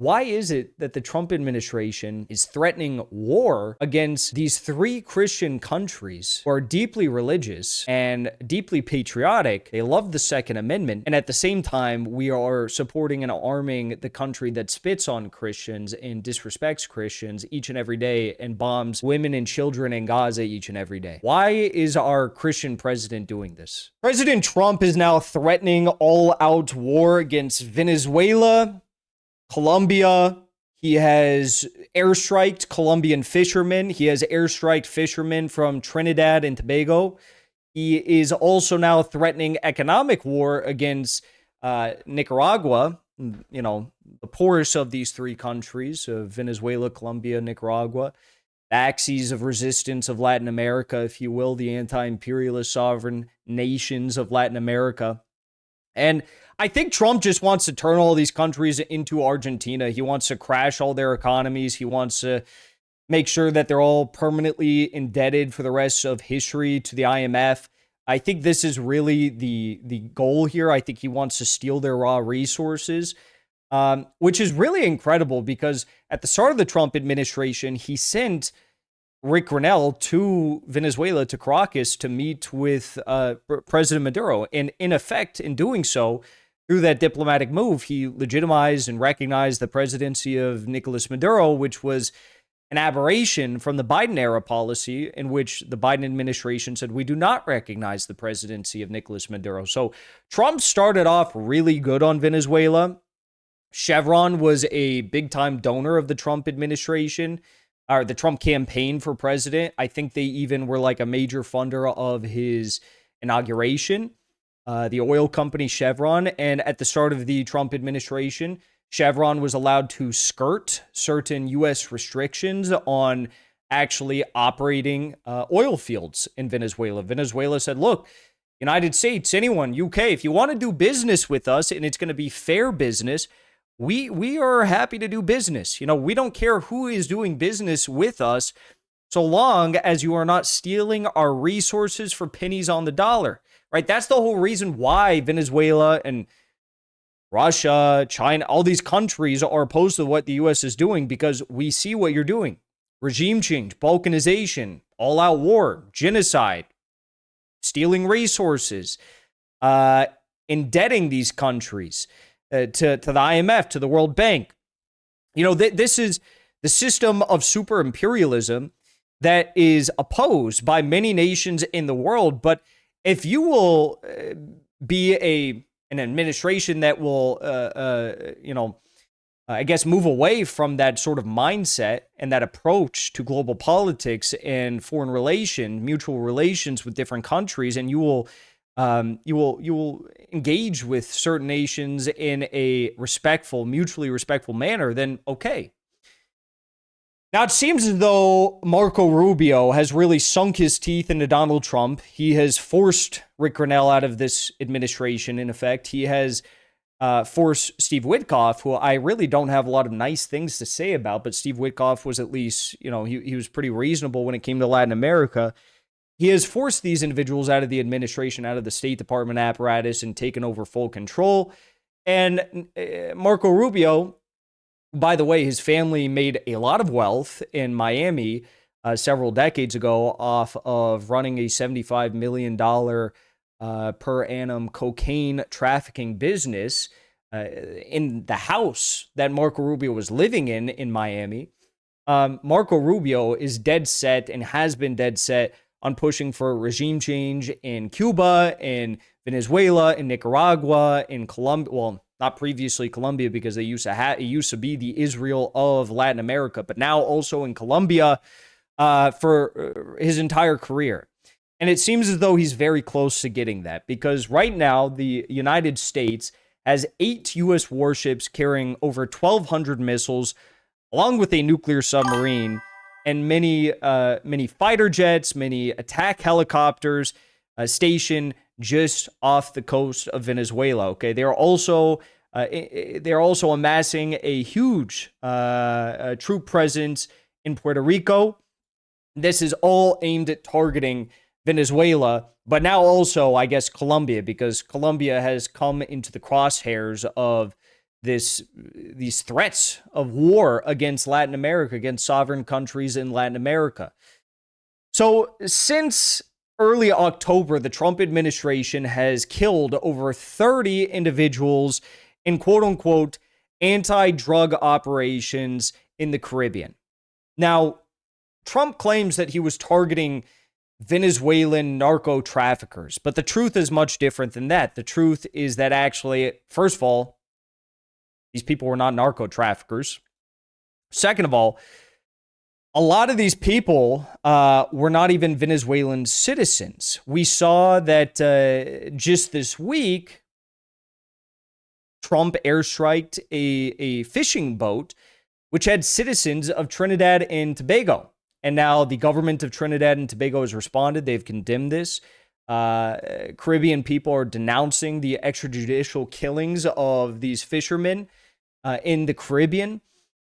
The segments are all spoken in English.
Why is it that the Trump administration is threatening war against these three Christian countries who are deeply religious and deeply patriotic? They love the Second Amendment. And at the same time, we are supporting and arming the country that spits on Christians and disrespects Christians each and every day and bombs women and children in Gaza each and every day. Why is our Christian president doing this? President Trump is now threatening all-out war against Venezuela, Colombia. He has airstriked Colombian fishermen. He has airstriked fishermen from Trinidad and Tobago. He is also now threatening economic war against Nicaragua, the poorest of these three countries, Venezuela, Colombia, Nicaragua, the axes of resistance of Latin America, if you will, the anti-imperialist sovereign nations of Latin America. And I think Trump just wants to turn all these countries into Argentina. He wants to crash all their economies. He wants to make sure that they're all permanently indebted for the rest of history to the IMF. I think this is really the goal here. I think he wants to steal their raw resources, which is really incredible because at the start of the Trump administration, he sent Rick Grenell to Venezuela, to Caracas, to meet with President Maduro. And in effect, in doing so, through that diplomatic move, he legitimized and recognized the presidency of Nicolas Maduro, which was an aberration from the Biden-era policy in which the Biden administration said, we do not recognize the presidency of Nicolas Maduro. So Trump started off really good on Venezuela. Chevron was a big-time donor of the Trump administration, or the Trump campaign for president. I think they even were like a major funder of his inauguration, the oil company Chevron. And at the start of the Trump administration, Chevron was allowed to skirt certain U.S. restrictions on actually operating oil fields in Venezuela. Venezuela said, look, United States, anyone, UK, if you want to do business with us and it's going to be fair business, we are happy to do business. We don't care who is doing business with us so long as you are not stealing our resources for pennies on the dollar, right? That's the whole reason why Venezuela and Russia, China, all these countries are opposed to what the U.S. is doing because we see what you're doing. Regime change, balkanization, all-out war, genocide, stealing resources, indebting these countries to the IMF, to the World Bank. This is the system of super imperialism that is opposed by many nations in the world. But if you will be an administration that will, I guess, move away from that sort of mindset and that approach to global politics and foreign relations, mutual relations with different countries, and you will engage with certain nations in a respectful, mutually respectful manner, then okay. Now, it seems as though Marco Rubio has really sunk his teeth into Donald Trump. He has forced Rick Grenell out of this administration, in effect. He has forced Steve Witkoff, who I really don't have a lot of nice things to say about, but Steve Witkoff was at least, he was pretty reasonable when it came to Latin America. He has forced these individuals out of the administration, out of the State Department apparatus, and taken over full control. And Marco Rubio, by the way, his family made a lot of wealth in Miami several decades ago off of running a $75 million per annum cocaine trafficking business in the house that Marco Rubio was living in Miami. Marco Rubio is dead set and has been dead set on pushing for regime change in Cuba, in Venezuela, in Nicaragua, in Colombia. Well, not previously Colombia because it used to be the Israel of Latin America, but now also in Colombia for his entire career. And it seems as though he's very close to getting that because right now the United States has 8 U.S. warships carrying over 1,200 missiles, along with a nuclear submarine, and many fighter jets, many attack helicopters stationed just off the coast of Venezuela. Okay, they're also amassing a huge troop presence in Puerto Rico. This is all aimed at targeting Venezuela, but now also, I guess, Colombia, because Colombia has come into the crosshairs of these threats of war against Latin America, against sovereign countries in Latin America. So since early October, the Trump administration has killed over 30 individuals in quote unquote anti-drug operations in the Caribbean. Now, Trump claims that he was targeting Venezuelan narco traffickers, but the truth is much different than that. The truth is that actually, first of all, these people were not narco traffickers. Second of all, a lot of these people were not even Venezuelan citizens. We saw that just this week, Trump airstriked a fishing boat which had citizens of Trinidad and Tobago. And now the government of Trinidad and Tobago has responded. They've condemned this. Caribbean people are denouncing the extrajudicial killings of these fishermen in the Caribbean.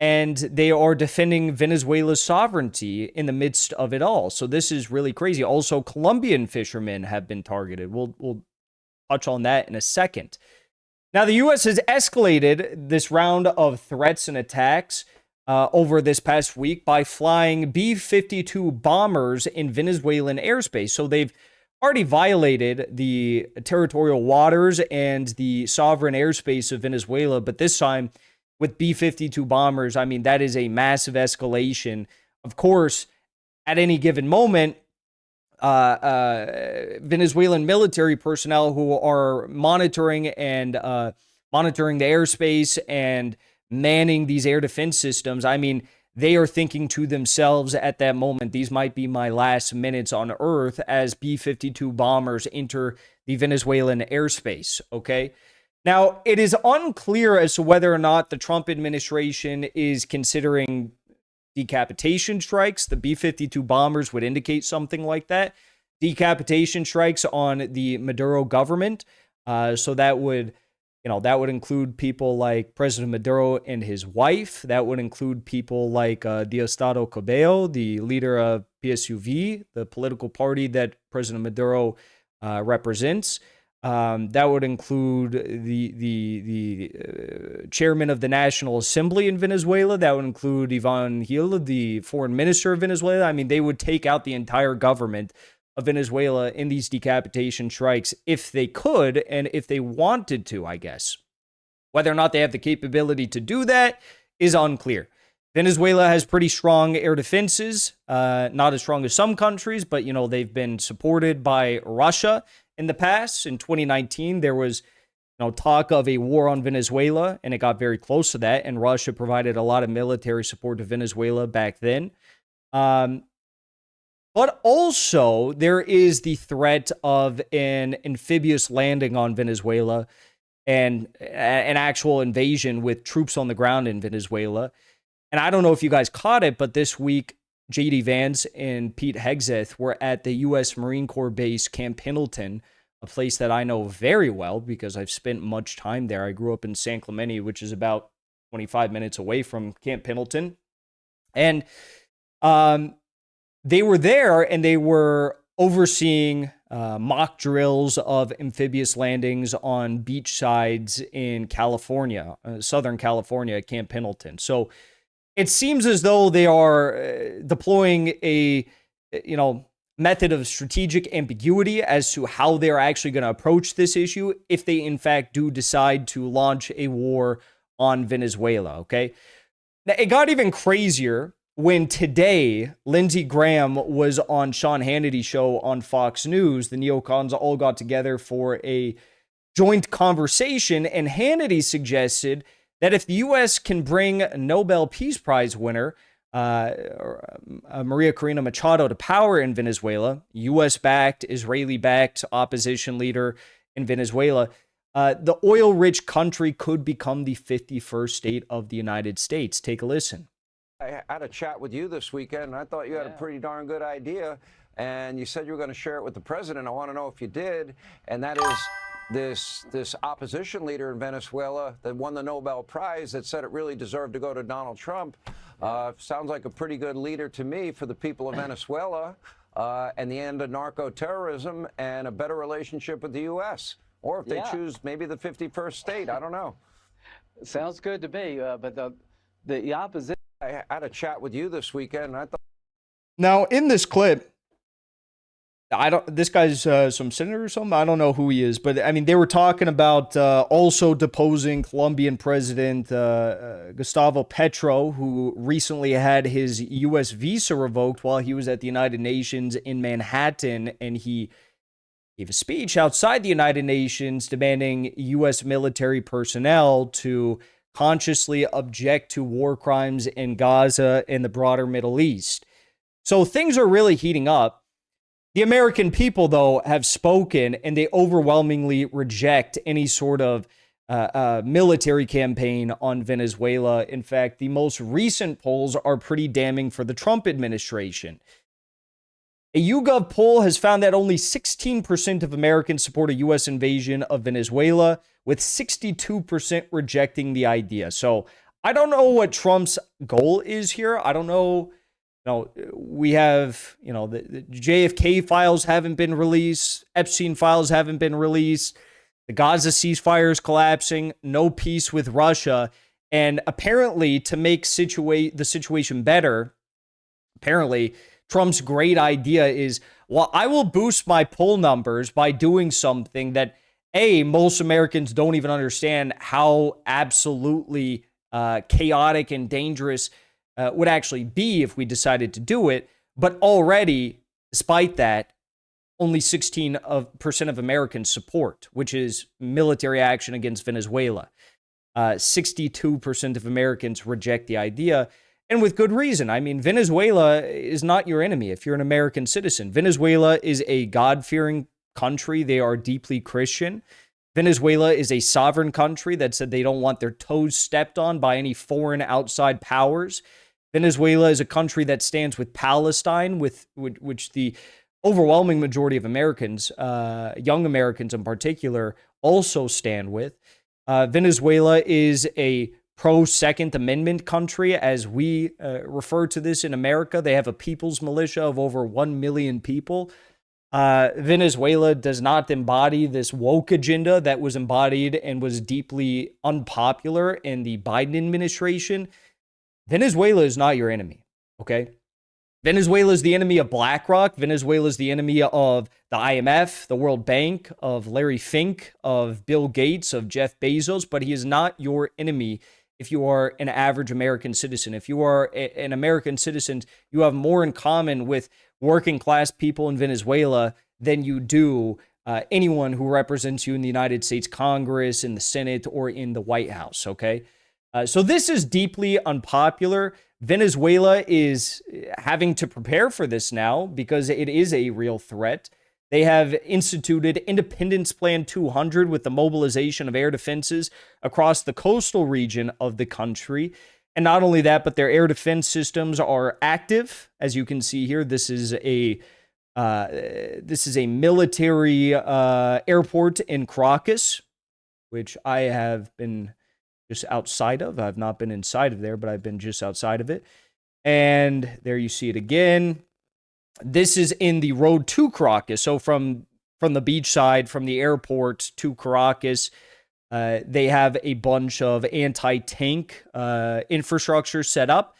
And they are defending Venezuela's sovereignty in the midst of it all. So this is really crazy. Also, Colombian fishermen have been targeted. We'll touch on that in a second. Now, the U.S. has escalated this round of threats and attacks over this past week by flying B-52 bombers in Venezuelan airspace. So they've already violated the territorial waters and the sovereign airspace of Venezuela, but this time with B-52 bombers, I mean, that is a massive escalation. Of course, at any given moment, Venezuelan military personnel who are monitoring the airspace and manning these air defense systems, I mean, they are thinking to themselves at that moment, these might be my last minutes on Earth as B-52 bombers enter the Venezuelan airspace, okay? Now, it is unclear as to whether or not the Trump administration is considering decapitation strikes. The B-52 bombers would indicate something like that. Decapitation strikes on the Maduro government. So that would include people like President Maduro and his wife. That would include people like Diosdado Cabello, the leader of PSUV, the political party that President Maduro represents. That would include the chairman of the National Assembly in Venezuela. That would include Ivan Gil, the foreign minister of Venezuela. I mean, they would take out the entire government of Venezuela in these decapitation strikes if they could and if they wanted to, I guess. Whether or not they have the capability to do that is unclear. Venezuela has pretty strong air defenses, not as strong as some countries, but, they've been supported by Russia in the past. In 2019, there was talk of a war on Venezuela, and it got very close to that, and Russia provided a lot of military support to Venezuela back then. But also, there is the threat of an amphibious landing on Venezuela and an actual invasion with troops on the ground in Venezuela. And I don't know if you guys caught it, but this week, J.D. Vance and Pete Hegseth were at the U.S. Marine Corps base, Camp Pendleton, a place that I know very well because I've spent much time there. I grew up in San Clemente, which is about 25 minutes away from Camp Pendleton. And they were there and they were overseeing mock drills of amphibious landings on beach sides in California, Southern California at Camp Pendleton. So it seems as though they are deploying a, method of strategic ambiguity as to how they're actually going to approach this issue if they, in fact, do decide to launch a war on Venezuela, okay? Now, it got even crazier when today Lindsey Graham was on Sean Hannity's show on Fox News. The neocons all got together for a joint conversation, and Hannity suggested that if the U.S. can bring a Nobel Peace Prize winner, Maria Corina Machado, to power in Venezuela, U.S.-backed, Israeli-backed opposition leader in Venezuela, the oil-rich country could become the 51st state of the United States. Take a listen. I had a chat with you this weekend, and I thought you had a pretty darn good idea, and you said you were going to share it with the president. I want to know if you did, and that is this opposition leader in Venezuela that won the Nobel Prize that said it really deserved to go to Donald Trump. Sounds like a pretty good leader to me for the people of Venezuela and the end of narco-terrorism and a better relationship with the U.S. Or if they choose maybe the 51st state, I don't know. Sounds good to me, but the opposition. I had a chat with you this weekend, and I thought. Now, in this clip, this guy's some senator or something. I don't know who he is, but I mean, they were talking about also deposing Colombian President Gustavo Petro, who recently had his U.S. visa revoked while he was at the United Nations in Manhattan, and he gave a speech outside the United Nations demanding U.S. military personnel to consciously object to war crimes in Gaza and the broader Middle East. So things are really heating up. The American people, though, have spoken, and they overwhelmingly reject any sort of military campaign on Venezuela. In fact, the most recent polls are pretty damning for the Trump administration. A YouGov poll has found that only 16% of Americans support a U.S. invasion of Venezuela, with 62% rejecting the idea. So I don't know what Trump's goal is here. I don't know. We have, the JFK files haven't been released. Epstein files haven't been released. The Gaza ceasefire is collapsing. No peace with Russia. And apparently, to make the situation better, apparently, Trump's great idea is, well, I will boost my poll numbers by doing something that, most Americans don't even understand how absolutely chaotic and dangerous would actually be if we decided to do it. But already, despite that, only 16% of Americans support, which is military action against Venezuela. 62% of Americans reject the idea, and with good reason. I mean, Venezuela is not your enemy if you're an American citizen. Venezuela is a God-fearing country. They are deeply Christian. Venezuela is a sovereign country that said they don't want their toes stepped on by any foreign outside powers. Venezuela is a country that stands with Palestine, with which the overwhelming majority of Americans, young Americans in particular, also stand with. Venezuela is a pro-Second Amendment country, as we refer to this in America. They have a people's militia of over 1 million people. Venezuela does not embody this woke agenda that was embodied and was deeply unpopular in the Biden administration. Venezuela is not your enemy, okay? Venezuela is the enemy of BlackRock. Venezuela is the enemy of the IMF, the World Bank, of Larry Fink, of Bill Gates, of Jeff Bezos, but he is not your enemy if you are an average American citizen. If you are an American citizen, you have more in common with working class people in Venezuela than you do anyone who represents you in the United States Congress, in the Senate, or in the White House, okay? So this is deeply unpopular. Venezuela is having to prepare for this now because it is a real threat. They have instituted Independence Plan 200 with the mobilization of air defenses across the coastal region of the country. And not only that, but their air defense systems are active. As you can see here, this is a military airport in Caracas, which I have been just outside of. I've not been inside of there, but I've been just outside of it. And there you see it again. This is in the road to Caracas. So from the beach side, from the airport to Caracas, they have a bunch of anti-tank infrastructure set up.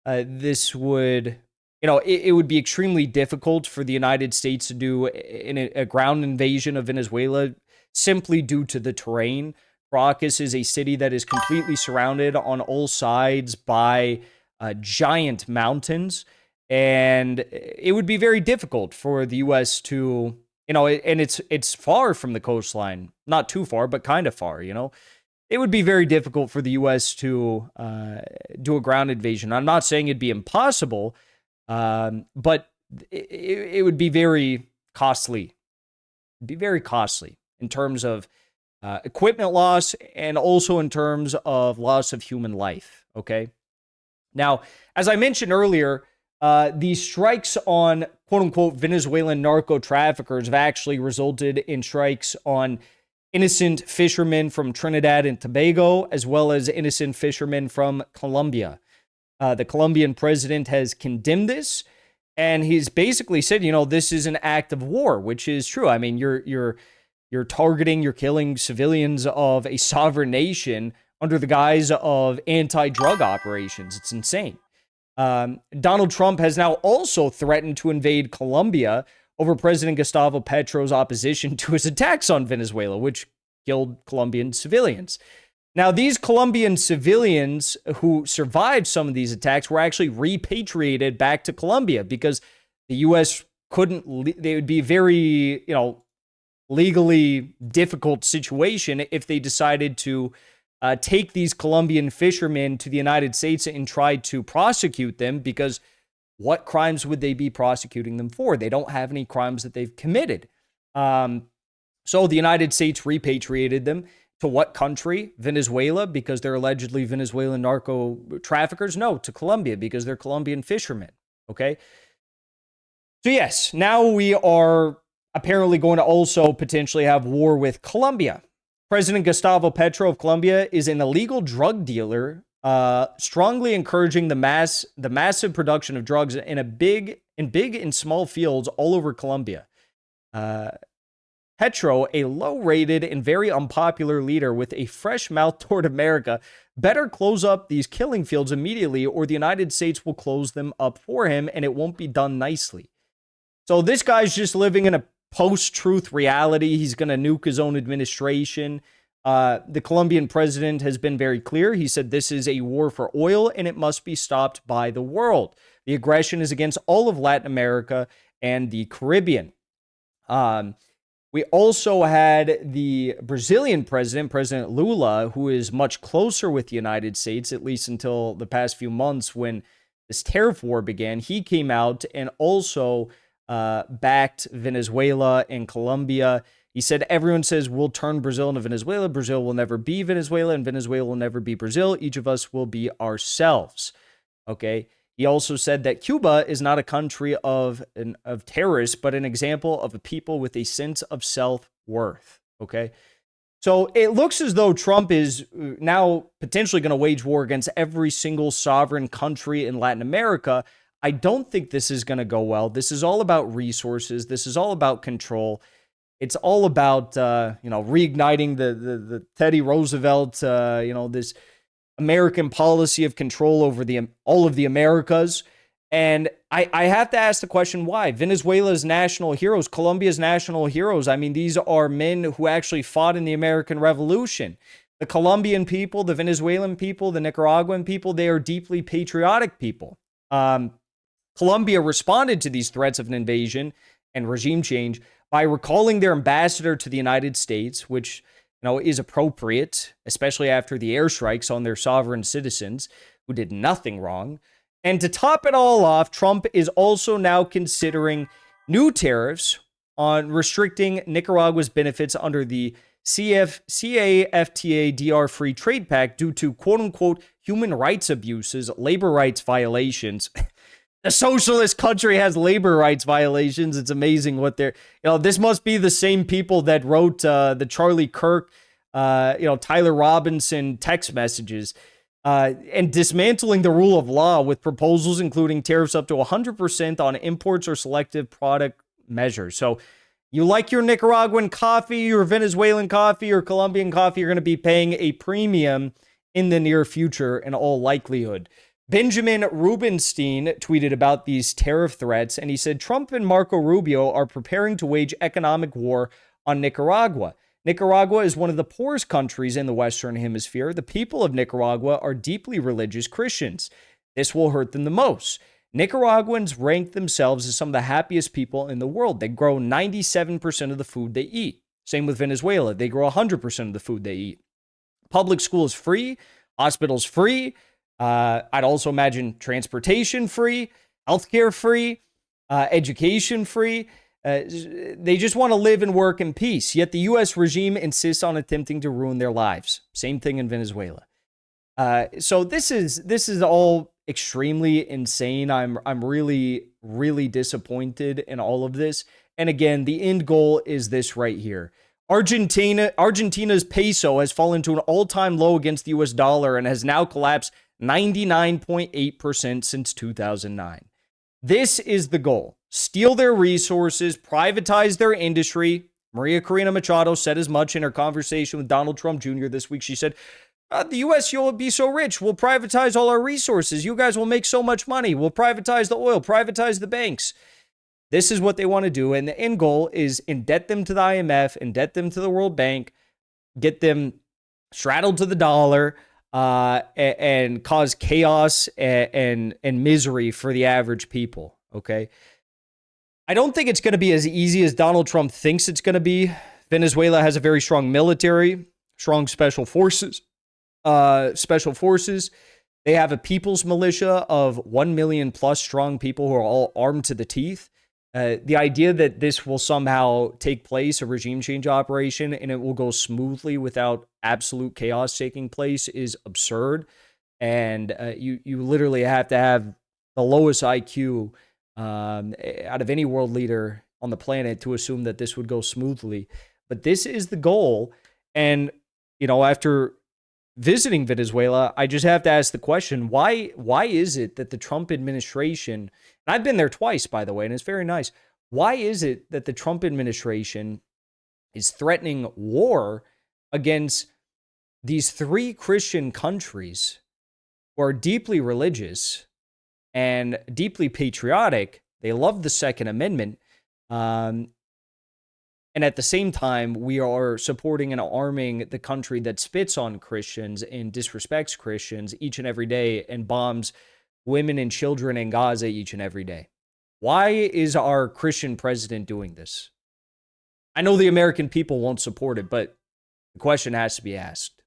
This would, it would be extremely difficult for the United States to do a ground invasion of Venezuela simply due to the terrain. Caracas is a city that is completely surrounded on all sides by giant mountains, and it would be very difficult for the U.S. to, and it's far from the coastline, not too far, but kind of far, It would be very difficult for the U.S. to do a ground invasion. I'm not saying it'd be impossible, but it would be very costly. It'd be very costly in terms of equipment loss, and also in terms of loss of human life, okay? Now, as I mentioned earlier, these strikes on quote-unquote Venezuelan narco-traffickers have actually resulted in strikes on innocent fishermen from Trinidad and Tobago, as well as innocent fishermen from Colombia. The Colombian president has condemned this, and he's basically said, this is an act of war, which is true. I mean, you're targeting, you're killing civilians of a sovereign nation under the guise of anti-drug operations. It's insane. Donald Trump has now also threatened to invade Colombia over President Gustavo Petro's opposition to his attacks on Venezuela, which killed Colombian civilians. Now, these Colombian civilians who survived some of these attacks were actually repatriated back to Colombia because the U.S. they would be very, legally difficult situation if they decided to take these Colombian fishermen to the United States and try to prosecute them, because what crimes would they be prosecuting them for? They don't have any crimes that they've committed. So the United States repatriated them to what country? Venezuela, because they're allegedly Venezuelan narco traffickers? No, to Colombia, because they're Colombian fishermen. Okay. So yes, now we are apparently going to also potentially have war with Colombia. President Gustavo Petro of Colombia is an illegal drug dealer, strongly encouraging the massive production of drugs in big and small fields all over Colombia. Petro, a low-rated and very unpopular leader with a fresh mouth toward America, better close up these killing fields immediately, or the United States will close them up for him, and it won't be done nicely. So this guy's just living in a post-truth reality. He's going to nuke his own administration. The Colombian president has been very clear. He said this is a war for oil and it must be stopped by the world. The aggression is against all of Latin America and the Caribbean. We also had the Brazilian president, President Lula, who is much closer with the United States, at least until the past few months when this tariff war began. He came out and also backed Venezuela and Colombia. He said, everyone says we'll turn Brazil into Venezuela. Brazil will never be Venezuela, and Venezuela will never be Brazil. Each of us will be ourselves. Okay. He also said that Cuba is not a country of terrorists, but an example of a people with a sense of self-worth. Okay. So it looks as though Trump is now potentially going to wage war against every single sovereign country in Latin America. I don't think this is going to go well. This is all about resources. This is all about control. It's all about, reigniting the Teddy Roosevelt, this American policy of control over all of the Americas. And I have to ask the question, why? Venezuela's national heroes, Colombia's national heroes. I mean, these are men who actually fought in the American Revolution. The Colombian people, the Venezuelan people, the Nicaraguan people, they are deeply patriotic people. Colombia responded to these threats of an invasion and regime change by recalling their ambassador to the United States, which is appropriate, especially after the airstrikes on their sovereign citizens who did nothing wrong. And to top it all off, Trump is also now considering new tariffs on restricting Nicaragua's benefits under the CAFTA-DR Free Trade Pact due to quote-unquote human rights abuses, labor rights violations. A socialist country has labor rights violations. It's amazing what they're, this must be the same people that wrote the Charlie Kirk, Tyler Robinson text messages, and dismantling the rule of law with proposals including tariffs up to 100% on imports or selective product measures. So you like your Nicaraguan coffee, your Venezuelan coffee, or Colombian coffee, you're going to be paying a premium in the near future in all likelihood. Benjamin Rubenstein tweeted about these tariff threats, and he said, Trump and Marco Rubio are preparing to wage economic war on Nicaragua. Nicaragua is one of the poorest countries in the Western Hemisphere. The people of Nicaragua are deeply religious Christians. This will hurt them the most. Nicaraguans rank themselves as some of the happiest people in the world. They grow 97% of the food they eat. Same with Venezuela. They grow 100% of the food they eat. Public school is free. Hospitals free. I'd also imagine transportation free, healthcare free, education free. They just want to live and work in peace. Yet the U.S. regime insists on attempting to ruin their lives. Same thing in Venezuela. So this is all extremely insane. I'm really, really disappointed in all of this. And again, the end goal is this right here. Argentina's peso has fallen to an all-time low against the U.S. dollar and has now collapsed 99.8% since 2009. This is the goal. Steal their resources, privatize their industry. Maria Corina Machado said as much in her conversation with Donald Trump Jr. this week. She said, The U.S., you'll be so rich. We'll privatize all our resources. You guys will make so much money. We'll privatize the oil, privatize the banks. This is what they want to do. And the end goal is indebt them to the IMF, indebt them to the World Bank, get them straddled to the dollar, and cause chaos and misery for the average people. Okay. I don't think it's going to be as easy as Donald Trump thinks it's going to be. Venezuela has a very strong military, strong special forces. They have a people's militia of 1 million plus strong people who are all armed to the teeth. The idea that this will somehow take place, a regime change operation, and it will go smoothly without absolute chaos taking place is absurd. And you literally have to have the lowest IQ out of any world leader on the planet to assume that this would go smoothly. But this is the goal. And, after visiting Venezuela, I just have to ask the question, why is it that the Trump administration, and I've been there twice, by the way, and it's very nice. Why is it that the Trump administration is threatening war against these three Christian countries who are deeply religious and deeply patriotic? They love the Second Amendment. And at the same time, we are supporting and arming the country that spits on Christians and disrespects Christians each and every day and bombs women and children in Gaza each and every day. Why is our Christian president doing this? I know the American people won't support it, but the question has to be asked.